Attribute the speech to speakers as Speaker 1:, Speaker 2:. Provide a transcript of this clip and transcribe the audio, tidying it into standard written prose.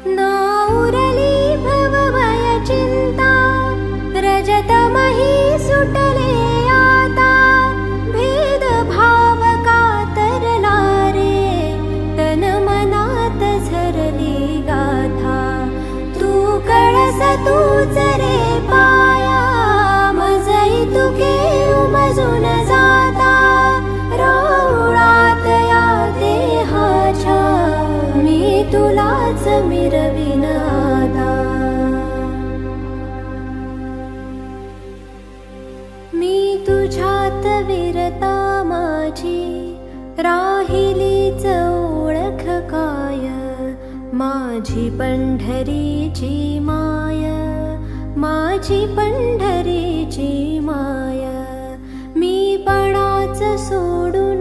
Speaker 1: नाउरली भवभय चिंता, रजतमही सुटले आता, भेद भाव कातरला रे, तन मनात झरली गाथा, तू कळस तूच रे पाया, मजई तुके उमजून जाता, राऊळात या देहाच्या, मी तुलाच मिरविन आता. मी तुझ्यात विरता माझी, राहिलीच ओळख काय, माझी पंढरीची माय, माझी पंढरीची माय. मी पणाच सोडून